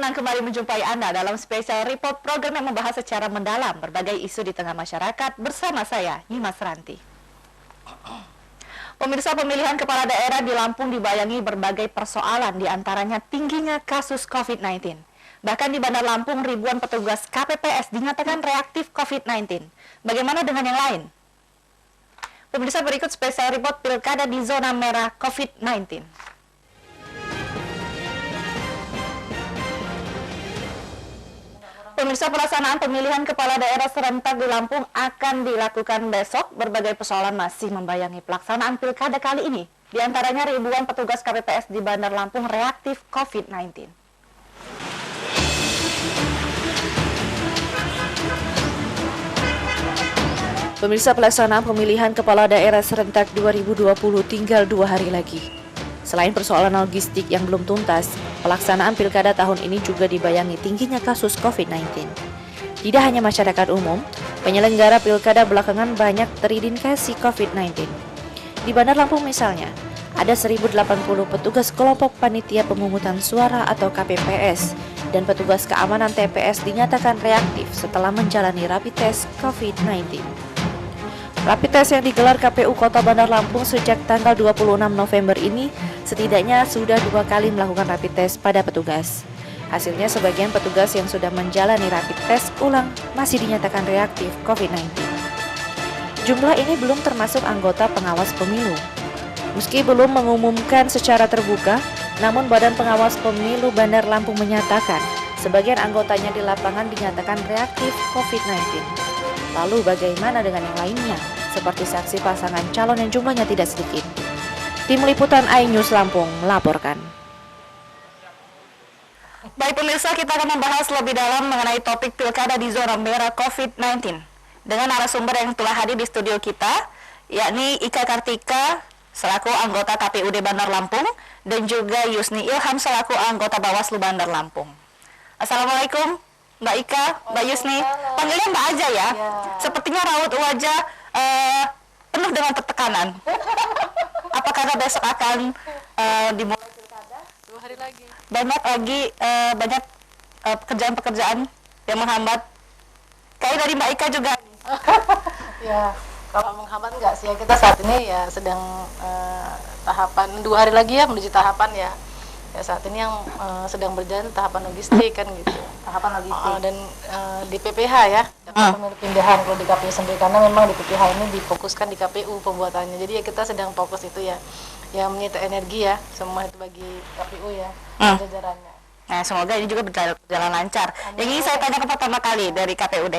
senang kembali menjumpai Anda dalam spesial report program yang membahas secara mendalam berbagai isu di tengah masyarakat bersama saya, Nimas Ranti. Pemirsa, pemilihan kepala daerah di Lampung dibayangi berbagai persoalan, diantaranya tingginya kasus COVID-19. Bahkan di Bandar Lampung, ribuan petugas KPPS dinyatakan reaktif COVID-19. Bagaimana dengan yang lain? Pemirsa, berikut spesial report pilkada di zona merah COVID-19. Pemirsa, pelaksanaan pemilihan kepala daerah serentak di Lampung akan dilakukan besok. Berbagai persoalan masih membayangi pelaksanaan pilkada kali ini. Di antaranya ribuan petugas KPPS di Bandar Lampung reaktif COVID-19. Pemirsa, pelaksanaan pemilihan kepala daerah serentak 2020 tinggal 2 hari lagi. Selain persoalan logistik yang belum tuntas, pelaksanaan pilkada tahun ini juga dibayangi tingginya kasus COVID-19. Tidak hanya masyarakat umum, penyelenggara pilkada belakangan banyak terindikasi COVID-19. Di Bandar Lampung misalnya, ada 1.080 petugas kelompok panitia pemungutan suara atau KPPS dan petugas keamanan TPS dinyatakan reaktif setelah menjalani rapid test COVID-19. Rapid test yang digelar KPU Kota Bandar Lampung sejak tanggal 26 November ini setidaknya sudah 2 kali melakukan rapid test pada petugas. Hasilnya sebagian petugas yang sudah menjalani rapid test ulang masih dinyatakan reaktif COVID-19. Jumlah ini belum termasuk anggota pengawas pemilu. Meski belum mengumumkan secara terbuka, namun Badan Pengawas Pemilu Bandar Lampung menyatakan sebagian anggotanya di lapangan dinyatakan reaktif COVID-19. Lalu bagaimana dengan yang lainnya? Seperti saksi pasangan calon yang jumlahnya tidak sedikit. Tim Liputan iNews Lampung melaporkan. Baik pemirsa, kita akan membahas lebih dalam mengenai topik pilkada di zona merah COVID-19 dengan narasumber yang telah hadir di studio kita, yakni Ika Kartika selaku anggota KPUD Bandar Lampung dan juga Yusni Ilham selaku anggota Bawaslu Bandar Lampung. Assalamualaikum Mbak Ika, Mbak Yusni, panggilnya Mbak aja ya. Sepertinya raut wajah penuh dengan tekanan. Apakah besok akan dimulai pilkada? 2 hari lagi. Banyak pekerjaan-pekerjaan yang menghambat. Kayak dari Mbak Ika juga. Ya, kalau menghambat enggak sih ya, kita saat ini ya sedang tahapan 2 hari lagi ya menuju tahapan ya. Ya saat ini yang sedang berjalan tahapan logistik kan gitu. Tahapan logistik. Dan di PPH ya, pemilu pindahan kalau di KPU sendiri, karena memang di PPH ini difokuskan di KPU pembuatannya. Jadi ya kita sedang fokus itu ya, yang menyita energi ya, semua itu bagi KPU ya, jajarannya. Nah, semoga ini juga berjalan lancar. Yang ini saya tanya pertama kali dari KPUD.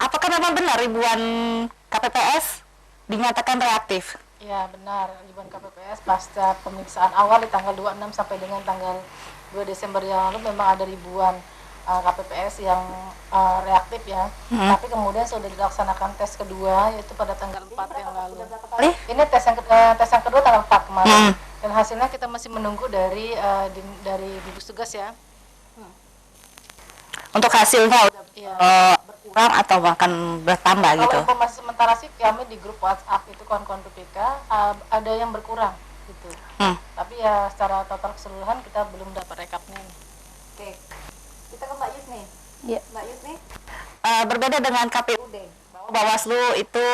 Apakah memang benar ribuan KPPS dinyatakan reaktif? Ya benar, ribuan KPPS pasca pemeriksaan awal di tanggal 26 sampai dengan tanggal 2 Desember yang lalu memang ada ribuan KPPS yang reaktif ya. Tapi kemudian sudah dilaksanakan tes kedua yaitu pada tanggal 4 yang lalu. Ini tes yang kedua tanggal 4 kemarin. Dan hasilnya kita masih menunggu dari gugus tugas ya. Untuk hasilnya berkurang atau bahkan bertambah gitu? Kalau informasi sementara sih kami di grup WhatsApp itu kawan-kawan PPK ada yang berkurang gitu. Tapi ya secara total keseluruhan kita belum dapat rekapnya. Oke, kita ke Mbak Yusni. Iya. Mbak Yusni, berbeda dengan KPUD, bahwa Bawaslu itu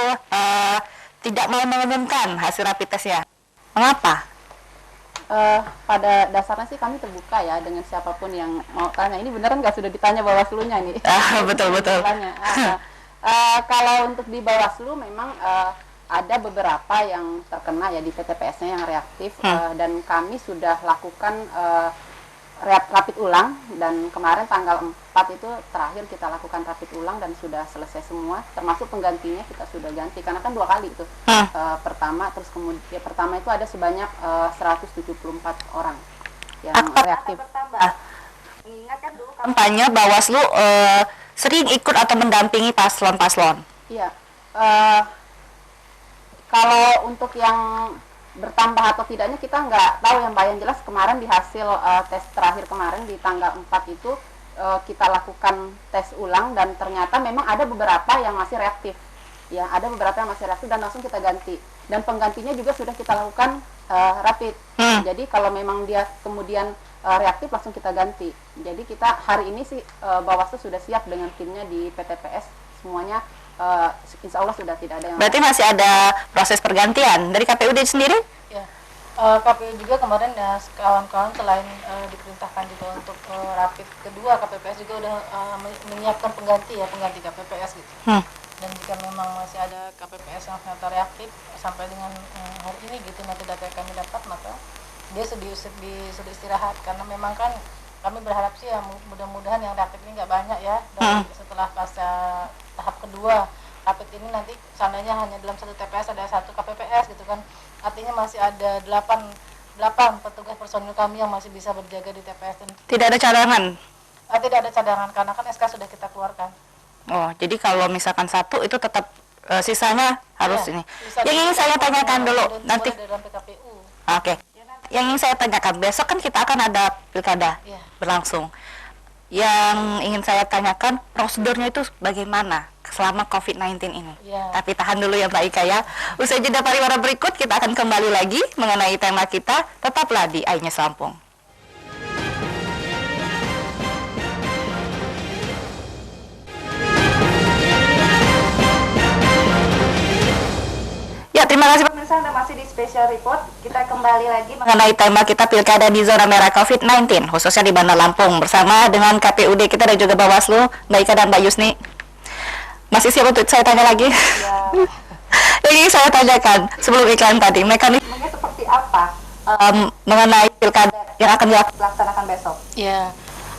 tidak mau mengumumkan hasil rapid test ya. Mengapa? Pada dasarnya sih kami terbuka ya dengan siapapun yang mau tanya. Ini beneran nggak sudah ditanya Bawaslu-nya nih? Betul. Kalau untuk di Bawaslu memang ada beberapa yang terkena ya di PTPS-nya yang reaktif, dan kami sudah lakukan rapid ulang, dan kemarin tanggal 4 itu terakhir kita lakukan rapid ulang dan sudah selesai semua, termasuk penggantinya kita sudah ganti karena kan 2 kali itu. Pertama terus kemudian pertama itu ada sebanyak 174 orang yang reaktif. Mengingatkan dulu kampanye Bawaslu sering ikut atau mendampingi paslon-paslon. Iya. Kalau untuk yang bertambah atau tidaknya kita nggak tahu yang Mbak. Yang jelas kemarin di hasil tes terakhir kemarin di tanggal 4 itu kita lakukan tes ulang dan ternyata memang ada beberapa yang masih reaktif. Ya, ada beberapa yang masih reaktif dan langsung kita ganti. Dan penggantinya juga sudah kita lakukan rapid. Jadi kalau memang dia kemudian reaktif langsung kita ganti. Jadi kita hari ini sih Bawaslu sudah siap dengan timnya di PTPS semuanya. Insya Allah sudah tidak ada yang. Berarti masih ada proses pergantian dari KPUD sendiri? Ya, KPU juga kemarin ya kawan-kawan selain diperintahkan juga untuk rapid kedua, KPPS juga udah menyiapkan pengganti KPPS gitu. Dan jika memang masih ada KPPS yang ternyata reaktif sampai dengan hari ini gitu, nanti data yang kami dapat, maka dia sudah istirahat, karena memang kan kami berharap sih ya mudah-mudahan yang reaktif ini nggak banyak ya. Dan setelah fase tahap kedua rapid ini nanti seandainya hanya dalam satu TPS ada satu KPPS gitu kan, artinya masih ada 8 petugas personil kami yang masih bisa berjaga di TPS. Dan Tidak ada cadangan? tidak ada cadangan karena kan SK sudah kita keluarkan. Oh, jadi kalau misalkan satu itu tetap sisanya harus ini. Sisa Yang ingin saya tanyakan dulu nanti. dalam PKPU. Oke. Yang ingin saya tanyakan, besok kan kita akan ada pilkada berlangsung. Yang ingin saya tanyakan, prosedurnya itu bagaimana selama COVID-19 ini? Tapi tahan dulu ya Mbak Ika ya. Usai jeda pariwara berikut, kita akan kembali lagi mengenai tema kita. Tetaplah di Ainya Lampung. Ya, terima kasih pemirsa, Anda masih di Special Report. Kita kembali lagi mengenai tema kita pilkada di zona merah COVID-19, khususnya di Bandar Lampung, bersama dengan KPUD kita dan juga Bawaslu, Mbak Ika dan Mbak Yusni. Masih siap untuk saya tanya lagi? Ya. Ini saya tanyakan sebelum iklan tadi, mekanismenya seperti apa mengenai pilkada yang akan dilaksanakan besok? Ya,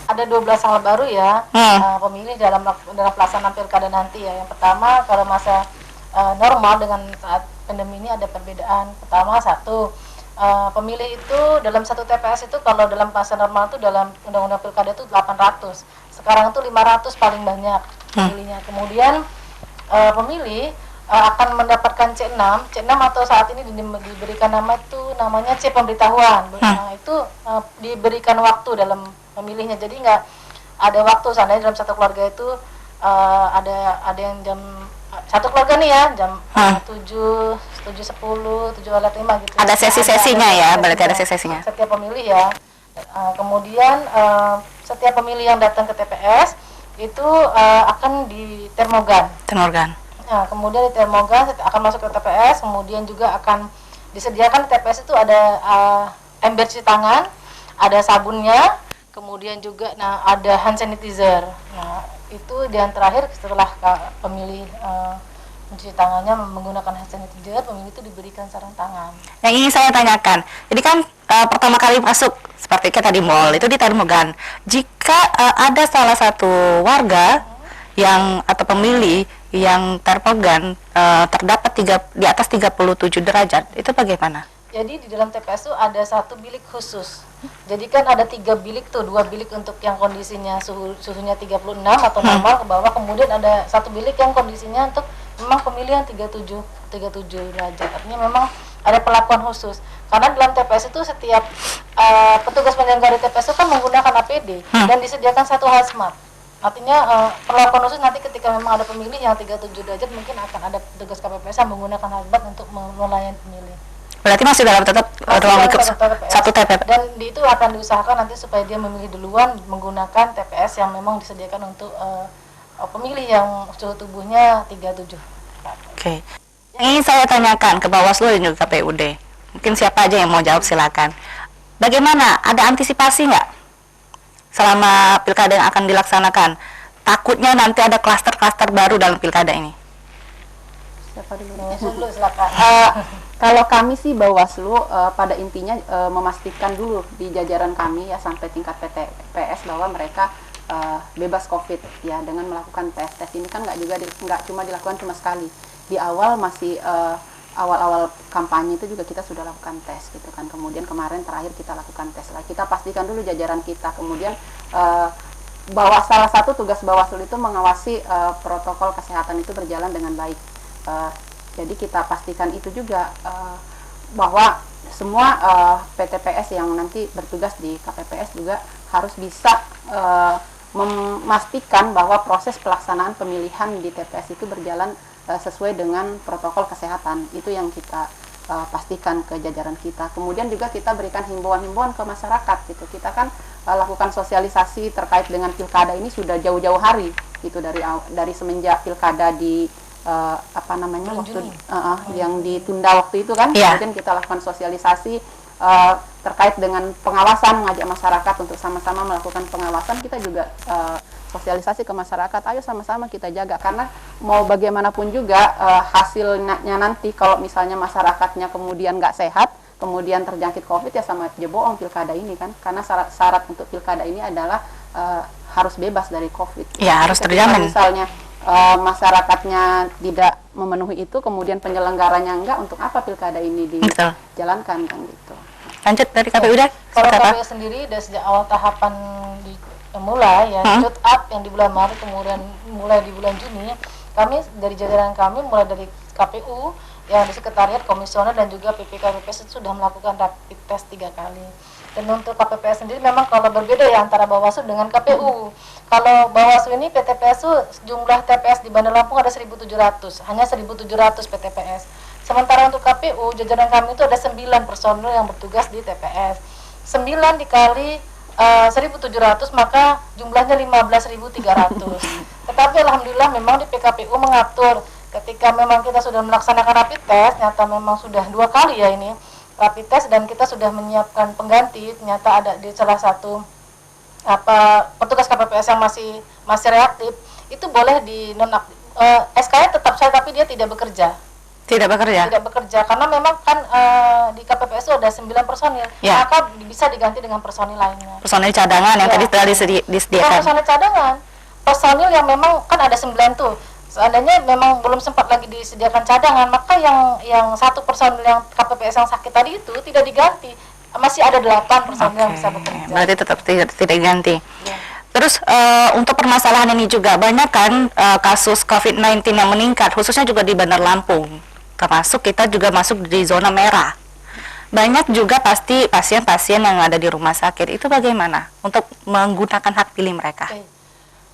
ada 12 hal baru ya pemilih dalam pelaksanaan pilkada nanti ya. Yang pertama, kalau masa normal dengan saat pandemi ini ada perbedaan. Pertama, pemilih itu dalam satu TPS itu kalau dalam masa normal itu dalam undang-undang pilkada itu 800. Sekarang itu 500 paling banyak pemilihnya. Kemudian pemilih akan mendapatkan C6 atau saat ini diberikan namanya C pemberitahuan. Nah, itu diberikan waktu dalam pemilihnya. Jadi nggak ada waktu, seandainya dalam satu keluarga itu ada yang jam satu keluarga nih ya jam 7, 10, 7 lewat 5 gitu. Ada sesi-sesinya ya, berarti ada sesi-sesinya. Setiap pemilih ya. Kemudian setiap pemilih yang datang ke TPS itu akan di termogan. Nah, kemudian di termogan akan masuk ke TPS, kemudian juga akan disediakan di TPS itu ada ember cuci tangan, ada sabunnya, kemudian juga ada hand sanitizer. Nah, itu yang terakhir setelah pemilih mencuci tangannya menggunakan hand sanitizer, pemilih itu diberikan sarung tangan. Yang ingin saya tanyakan, ini kan pertama kali masuk seperti kita di mall itu di termogan. Jika ada salah satu warga yang atau pemilih yang termogan terdapat di atas 37 derajat, itu bagaimana? Jadi di dalam TPS itu ada satu bilik khusus. Jadi kan ada 3 bilik tuh, 2 bilik untuk yang kondisinya suhunya 36 atau normal ke bawah, kemudian ada satu bilik yang kondisinya untuk memang pemilihan 37 derajat. Artinya memang ada perlakuan khusus. Karena dalam TPS itu setiap petugas penyelenggara TPS itu kan menggunakan APD dan disediakan satu hazmat. Artinya perlakuan khusus nanti ketika memang ada pemilih yang 37 derajat, mungkin akan ada petugas KPPS yang menggunakan hazmat untuk melayani pemilih. Berarti masih dalam tetap ruang lingkup satu TPS. Dan itu akan diusahakan nanti supaya dia memilih duluan menggunakan TPS yang memang disediakan untuk pemilih yang suhu tubuhnya 37. Oke. Yang ingin saya tanyakan ke Bawaslu dan juga KPUD, mungkin siapa aja yang mau jawab silakan. Bagaimana? Ada antisipasi nggak selama pilkada yang akan dilaksanakan? Takutnya nanti ada klaster-klaster baru dalam pilkada ini. Siapa dulu? Dulu silakan. Kalau kami sih Bawaslu pada intinya memastikan dulu di jajaran kami ya sampai tingkat PTPS bahwa mereka bebas COVID ya dengan melakukan tes. Tes ini kan nggak cuma dilakukan cuma sekali. Di awal masih awal-awal kampanye itu juga kita sudah lakukan tes gitu kan. Kemudian kemarin terakhir kita lakukan tes lagi. Kita pastikan dulu jajaran kita. Kemudian bahwa salah satu tugas Bawaslu itu mengawasi protokol kesehatan itu berjalan dengan baik. Jadi kita pastikan itu juga bahwa semua PTPS yang nanti bertugas di KPPS juga harus bisa memastikan bahwa proses pelaksanaan pemilihan di TPS itu berjalan sesuai dengan protokol kesehatan. Itu yang kita pastikan ke jajaran kita. Kemudian juga kita berikan himbauan-himbauan ke masyarakat gitu. Kita kan lakukan sosialisasi terkait dengan pilkada ini sudah jauh-jauh hari gitu, dari semenjak pilkada di yang ditunda waktu itu kan. Kemudian kita lakukan sosialisasi terkait dengan pengawasan, mengajak masyarakat untuk sama-sama melakukan pengawasan. Kita juga sosialisasi ke masyarakat, ayo sama-sama kita jaga, karena mau bagaimanapun juga hasilnya nanti kalau misalnya masyarakatnya kemudian nggak sehat, kemudian terjangkit COVID, ya sama aja bohong pilkada ini kan, karena syarat untuk pilkada ini adalah harus bebas dari COVID. Ya, harus terjamin. Misalnya masyarakatnya tidak memenuhi itu, kemudian penyelenggaranya enggak, untuk apa pilkada ini dijalankan kan gitu. Lanjut dari KPU deh. Kalau KPU sendiri dari sejak awal tahapan mulai ya, shoot up yang di bulan Maret, kemudian mulai di bulan Juni, kami dari jajaran kami mulai dari KPU yang di sekretariat, komisioner dan juga PPK PPS itu sudah melakukan rapid test 3 kali. Dan untuk KPPS sendiri memang kalau berbeda ya antara Bawaslu dengan KPU. Kalau Bawaslu ini PTPS itu jumlah TPS di Bandar Lampung ada 1.700, hanya 1.700 PTPS. Sementara untuk KPU jajaran kami itu ada 9 personil yang bertugas di TPS. 9 dikali 1.700 maka jumlahnya 15.300. Tetapi alhamdulillah memang di PKPU mengatur ketika memang kita sudah melaksanakan rapid test, nyata memang sudah 2 kali ya ini rapid test, dan kita sudah menyiapkan pengganti. Ternyata ada di salah satu petugas KPPS yang masih reaktif, itu boleh di nonaktif. SK-nya tetap saya, tapi dia tidak bekerja. Tidak bekerja karena memang kan di KPPS itu ada 9 personil, maka bisa diganti dengan personil lainnya. Personil cadangan yang tadi telah disediakan. Personil cadangan, personil yang memang kan ada 9 tuh. Seandainya memang belum sempat lagi disediakan cadangan, maka yang 1 personil yang KPPS yang sakit tadi itu tidak diganti. Masih ada 8 personil yang bisa bekerja. Berarti tetap tidak diganti. Ya. Terus untuk permasalahan ini juga banyak kan kasus COVID-19 yang meningkat, khususnya juga di Bandar Lampung. Termasuk kita juga masuk di zona merah. Banyak juga pasti pasien-pasien yang ada di rumah sakit. Itu bagaimana untuk menggunakan hak pilih mereka?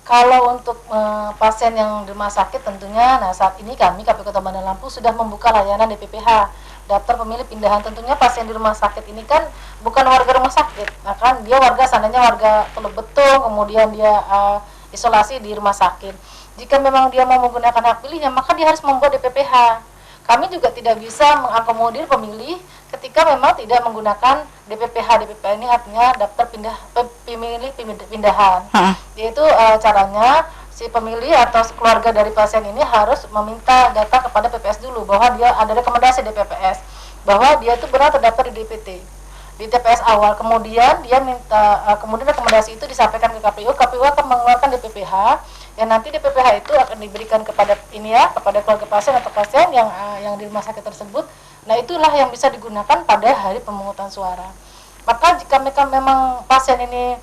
Kalau untuk pasien yang di rumah sakit tentunya, nah saat ini kami KPU Kota Bandar Lampung sudah membuka layanan DPPH, daftar pemilih pindahan. Tentunya pasien di rumah sakit ini kan bukan warga rumah sakit, nah kan dia seandainya warga Teluk Betung, kemudian dia isolasi di rumah sakit. Jika memang dia mau menggunakan hak pilihnya, maka dia harus membuat DPPH. Kami juga tidak bisa mengakomodir pemilih ketika memang tidak menggunakan DPPH. DPPH ini artinya daftar pemilih pindahan. Yaitu caranya si pemilih atau keluarga dari pasien ini harus meminta data kepada PPS dulu bahwa dia ada rekomendasi di PPS bahwa dia itu benar terdaftar di DPT di TPS awal. Kemudian dia minta kemudian rekomendasi itu disampaikan ke KPU. KPU akan mengeluarkan DPPH. Yang nanti DPPH itu akan diberikan kepada kepada keluarga pasien atau pasien yang di rumah sakit tersebut. Nah, itulah yang bisa digunakan pada hari pemungutan suara. Maka jika mereka memang pasien ini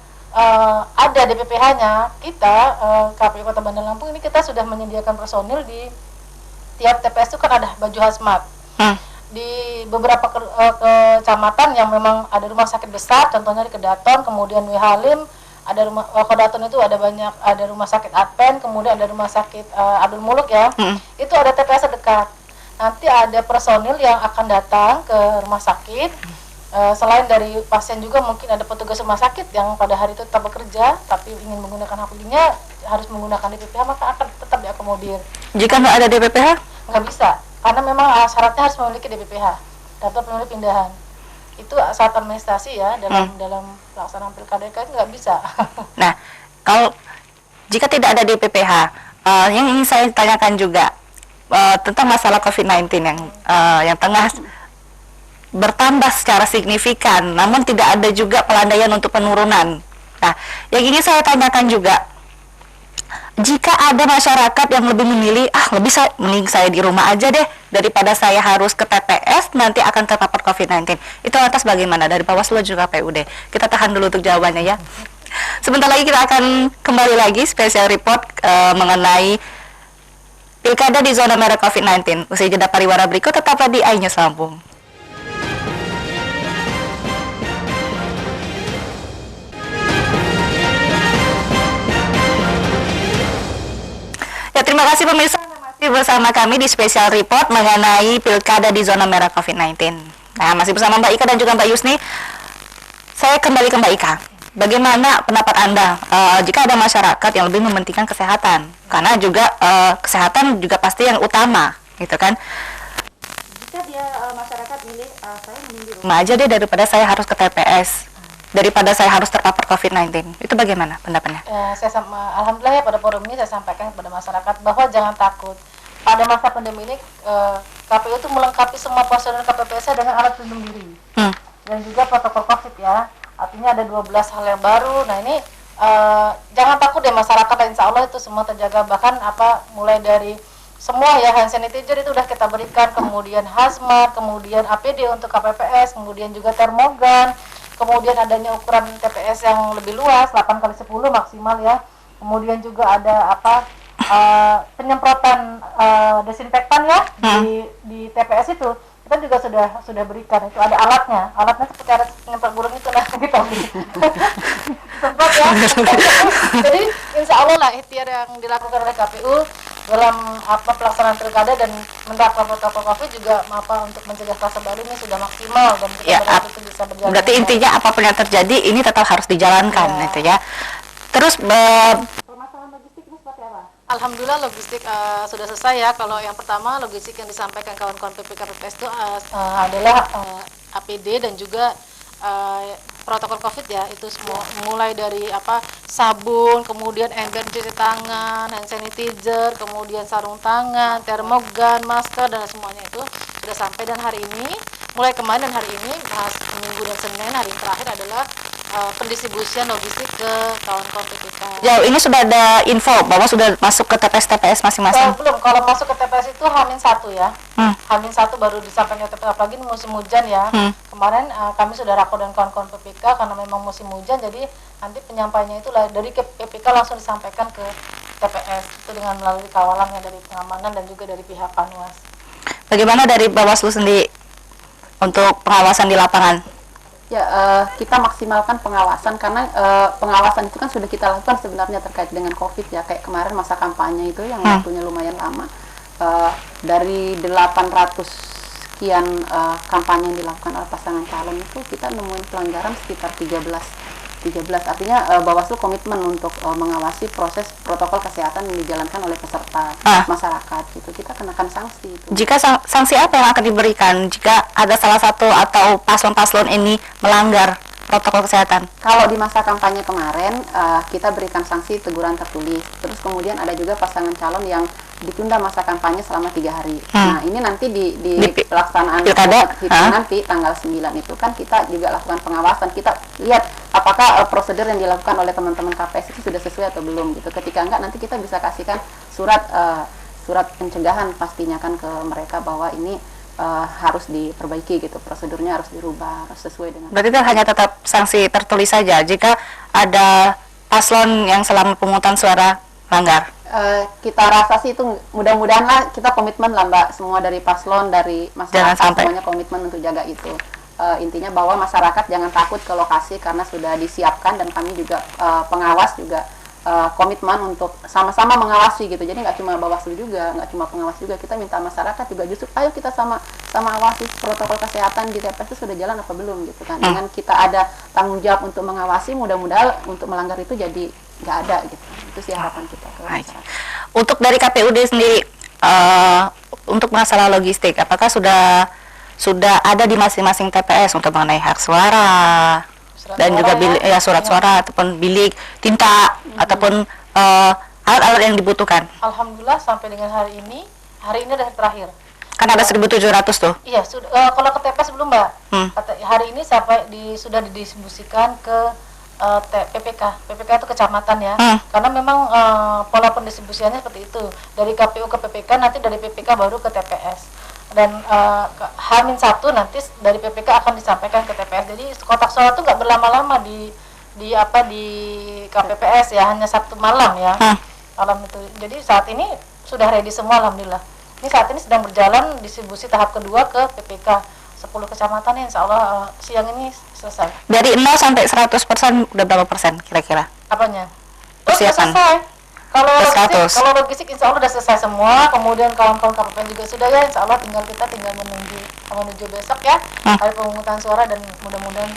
ada DPPH-nya, kita KPU Kota Bandar Lampung ini kita sudah menyediakan personil di tiap TPS itu kan ada baju hazmat. Di beberapa kecamatan yang memang ada rumah sakit besar, contohnya di Kedaton, kemudian Dwi Halim, ada rumah Kedaton itu ada rumah sakit Adpen, kemudian ada rumah sakit Abdul Muluk ya. Itu ada TPS dekat. Nanti ada personil yang akan datang ke rumah sakit. Selain dari pasien juga mungkin ada petugas rumah sakit yang pada hari itu tetap bekerja tapi ingin menggunakan hak pilihnya harus menggunakan DPPH, maka akan tetap diakomodir. Jika nggak ada DPPH? Nggak bisa, karena memang syaratnya harus memiliki DPPH, daftar pemilih pindahan. Itu saat administrasi ya dalam pelaksanaan pilkada kan nggak bisa. Nah, kalau jika tidak ada DPPH, yang ingin saya tanyakan juga tentang masalah COVID-19 yang tengah bertambah secara signifikan, namun tidak ada juga pelandaian untuk penurunan. Nah, yang ingin saya tanyakan juga, jika ada masyarakat yang lebih memilih, mending saya di rumah aja deh, daripada saya harus ke TPS, nanti akan terpapar COVID-19. Itu lantas bagaimana dari Bawaslu juga PUD? Kita tahan dulu untuk jawabannya ya. Sebentar lagi kita akan kembali lagi spesial report mengenai pilkada di zona merah COVID-19. Usai jeda pariwara berikut, tetaplah di iNews Lampung. Ya, terima kasih pemirsa. Masih bersama kami di special report mengenai pilkada di zona merah COVID-19. Nah, masih bersama Mbak Ika dan juga Mbak Yusni. Saya kembali ke Mbak Ika. Bagaimana pendapat Anda jika ada masyarakat yang lebih mementingkan kesehatan? Karena juga kesehatan juga pasti yang utama, gitu kan? Jika dia masyarakat milih saya mending di rumah aja deh daripada saya harus ke TPS, daripada saya harus terpapar COVID-19. Itu bagaimana pendapatnya? Alhamdulillah ya, pada forum ini saya sampaikan kepada masyarakat bahwa jangan takut. Pada masa pandemi ini KPU itu melengkapi semua prosedur KPPS dengan alat pelindung diri dan juga protokol COVID ya. Artinya ada 12 hal yang baru. Nah ini jangan takut deh masyarakat, insya Allah itu semua terjaga. Bahkan mulai dari semua ya, hand sanitizer itu udah kita berikan, kemudian hazmat, kemudian APD untuk KPPS, kemudian juga termogan, kemudian adanya ukuran TPS yang lebih luas 8x10 maksimal ya. Kemudian juga ada penyemprotan desinfektan ya di TPS itu. Kita juga sudah berikan, itu ada alatnya seperti alat penyemprot burung itu lah kita semprot ya. Jadi insya Allah lah ikhtiar yang dilakukan oleh KPU dalam pelaksanaan pilkada dan menerapkan protokol COVID juga untuk mencegah kluster baru ini sudah maksimal dan kita berharap itu bisa berjalan. Berarti intinya apapun yang terjadi ini tetap harus dijalankan itu ya. Terus permasalahan logistik ini seperti apa? Alhamdulillah logistik sudah selesai ya. Kalau yang pertama logistik yang disampaikan kawan-kawan PPKPPS itu adalah APD dan juga protokol COVID ya. Itu semua mulai dari sabun, kemudian enggan cuci tangan, hand sanitizer, kemudian sarung tangan, termogan, masker dan semuanya itu sudah sampai. Dan hari ini mulai kemarin dan hari ini Minggu dan Senin hari terakhir adalah pendistribusian logistik ke kawan-kawan PPK. Jauh ini sudah ada info bahwa sudah masuk ke TPS masing-masing? Belum, kalau masuk ke TPS itu H-1 ya. H-1 baru disampaikan ke TPS, apalagi ini musim hujan ya. Kemarin kami sudah rakor dengan kawan-kawan PPK karena memang musim hujan, jadi nanti penyampaiannya itu dari PPK langsung disampaikan ke TPS itu dengan melalui kawalan yang dari pengamanan dan juga dari pihak Panwas. Bagaimana dari Bawaslu sendiri untuk pengawasan di lapangan? Ya, kita maksimalkan pengawasan karena pengawasan itu kan sudah kita lakukan sebenarnya terkait dengan COVID ya. Kayak kemarin masa kampanye itu yang waktunya lumayan lama. Dari 800 sekian kampanye yang dilakukan oleh pasangan calon itu kita nemuin pelanggaran sekitar 13. Artinya Bawaslu komitmen untuk mengawasi proses protokol kesehatan yang dijalankan oleh peserta masyarakat gitu. Kita kenakan sanksi itu. Jika sanksi apa yang akan diberikan jika ada salah satu atau paslon-paslon ini melanggar protokol kesehatan? Kalau di masa kampanye kemarin kita berikan sanksi teguran tertulis. Terus kemudian ada juga pasangan calon yang ditunda masa kampanye selama 3 hari. Nah ini nanti di pelaksanaan pilkada nanti tanggal 9 itu kan kita juga lakukan pengawasan. Kita lihat apakah prosedur yang dilakukan oleh teman-teman KPS itu sudah sesuai atau belum gitu. Ketika enggak, nanti kita bisa kasihkan surat pencegahan pastinya kan ke mereka bahwa ini harus diperbaiki gitu, prosedurnya harus dirubah, harus sesuai dengan. Berarti itu hanya tetap sanksi tertulis saja jika ada paslon yang selama pemungutan suara langgar? Kita rasa sih itu mudah-mudahan lah, kita komitmen lah Mbak, semua dari paslon, dari masyarakat semuanya komitmen untuk jaga itu. Intinya bahwa masyarakat jangan takut ke lokasi karena sudah disiapkan dan kami juga pengawas juga komitmen untuk sama-sama mengawasi gitu. Jadi nggak cuma Bawaslu juga, nggak cuma pengawas juga, kita minta masyarakat juga justru ayo kita sama awasi protokol kesehatan di TPS itu sudah jalan apa belum gitu kan. Dengan kita ada tanggung jawab untuk mengawasi, mudah-mudahan untuk melanggar itu jadi nggak ada gitu. Itu sih harapan kita ke masyarakat. Untuk dari KPUD sendiri untuk masalah logistik, apakah sudah ada di masing-masing TPS untuk mengenai hak suara dan juga bilik, surat suara ataupun bilik tinta ataupun alat-alat yang dibutuhkan? Alhamdulillah sampai dengan hari ini adalah terakhir. Kan ada 1.700 tuh. Iya, sudah. Kalau ke TPS belum Mbak. Hari ini sampai sudah didistribusikan ke PPK itu kecamatan ya. Karena memang pola pendistribusiannya seperti itu. Dari KPU ke PPK, nanti dari PPK baru ke TPS. Dan H-1 nanti dari PPK akan disampaikan ke TPS. Jadi kotak suara itu nggak berlama-lama di KPPS ya, hanya Sabtu malam ya. Malam itu. Jadi saat ini sudah ready semua alhamdulillah. Ini saat ini sedang berjalan distribusi tahap kedua ke PPK 10 kecamatan ya, insya Allah siang ini selesai. Dari 0 sampai 100% udah berapa persen kira-kira? Apanya? Persiapan. Selesai. Kalau logistik insya Allah sudah selesai semua, kemudian kawan-kawan KPPS juga sudah ya, insya Allah kita tinggal menuju besok ya, hari pemungutan suara, dan mudah-mudahan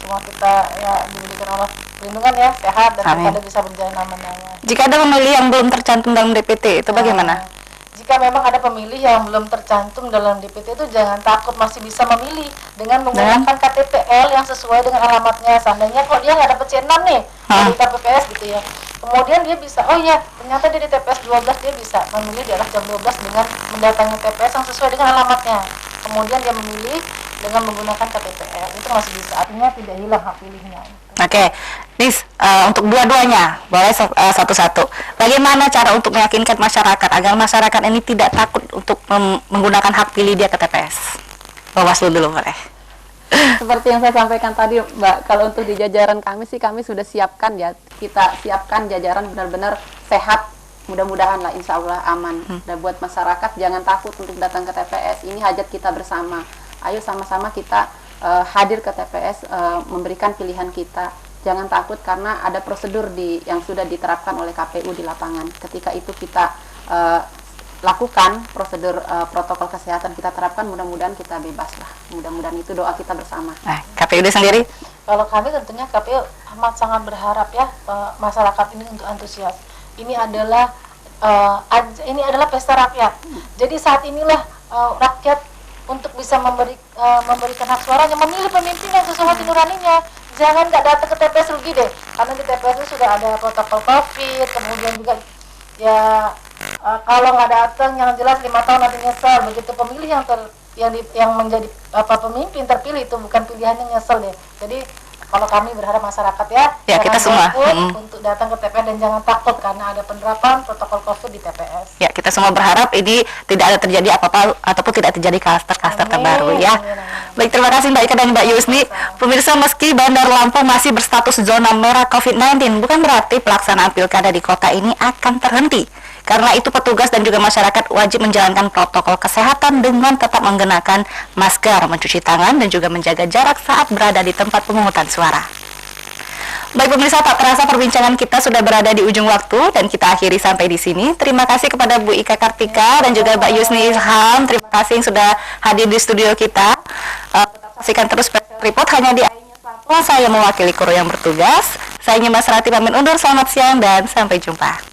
semua kita ya diberikan Allah perlindungan ya, sehat, dan kita bisa berjalan aman-aman. Jika ada pemilih yang belum tercantum dalam DPT, itu bagaimana? Jika memang ada pemilih yang belum tercantum dalam DPT itu jangan takut, masih bisa memilih dengan menggunakan KTPL yang sesuai dengan alamatnya. Seandainya kok dia nggak dapet C6 nih dari KPPS gitu ya, kemudian dia bisa, oh ya ternyata dia di TPS 12, dia bisa memilih di arah jam 12 dengan mendatangi TPS yang sesuai dengan alamatnya. Kemudian dia memilih dengan menggunakan KTPL, itu masih bisa, artinya tidak hilang hak pilihnya. Oke, Nis, untuk dua-duanya, boleh satu-satu. Bagaimana cara untuk meyakinkan masyarakat agar masyarakat ini tidak takut untuk menggunakan hak pilih dia ke TPS? Bawaslu dulu boleh. Seperti yang saya sampaikan tadi, Mbak, kalau untuk di jajaran kami sih kami sudah siapkan ya, kita siapkan jajaran benar-benar sehat, mudah-mudahan lah insya Allah aman. Dan buat masyarakat jangan takut untuk datang ke TPS, ini hajat kita bersama. Ayo sama-sama kita hadir ke TPS, memberikan pilihan kita. Jangan takut karena ada prosedur yang sudah diterapkan oleh KPU di lapangan. Ketika itu kita lakukan prosedur protokol kesehatan kita terapkan, mudah-mudahan kita bebas lah. Mudah-mudahan itu doa kita bersama. Nah, KPUD sendiri? Kalau kami tentunya KPU amat sangat berharap ya masyarakat ini untuk antusias. Ini adalah pesta rakyat. Jadi saat inilah rakyat untuk bisa memberikan hak suaranya, memilih pemimpin yang sesuai nuraninya. Jangan nggak datang ke TPS rugi deh, karena di TPS itu sudah ada protokol COVID, kemudian juga ya kalau nggak datang yang jelas 5 tahun nanti nyesel. Begitu pemilih yang menjadi pemimpin terpilih itu bukan pilihannya, nyesel deh. Jadi kalau kami berharap masyarakat ya kita semua untuk datang ke TPS dan jangan takut karena ada penerapan protokol COVID di TPS. Ya, kita semua berharap ini tidak ada terjadi apa-apa ataupun tidak terjadi klaster-klaster terbaru ya. Baik, terima kasih Mbak Ika dan Mbak Yusni. Pemirsa, meski Bandar Lampung masih berstatus zona merah COVID-19, bukan berarti pelaksanaan pilkada di kota ini akan terhenti. Karena itu petugas dan juga masyarakat wajib menjalankan protokol kesehatan dengan tetap menggunakan masker, mencuci tangan, dan juga menjaga jarak saat berada di tempat pemungutan suara. Baik pemirsa, tak terasa perbincangan kita sudah berada di ujung waktu dan kita akhiri sampai di sini. Terima kasih kepada Bu Ika Kartika dan juga Mbak Yusni Ilham. Terima kasih yang sudah hadir di studio kita. Saksikan terus special report hanya di Ainya Satwa. Saya mewakili kru yang bertugas. Saya Mas Rati pamit undur. Selamat siang dan sampai jumpa.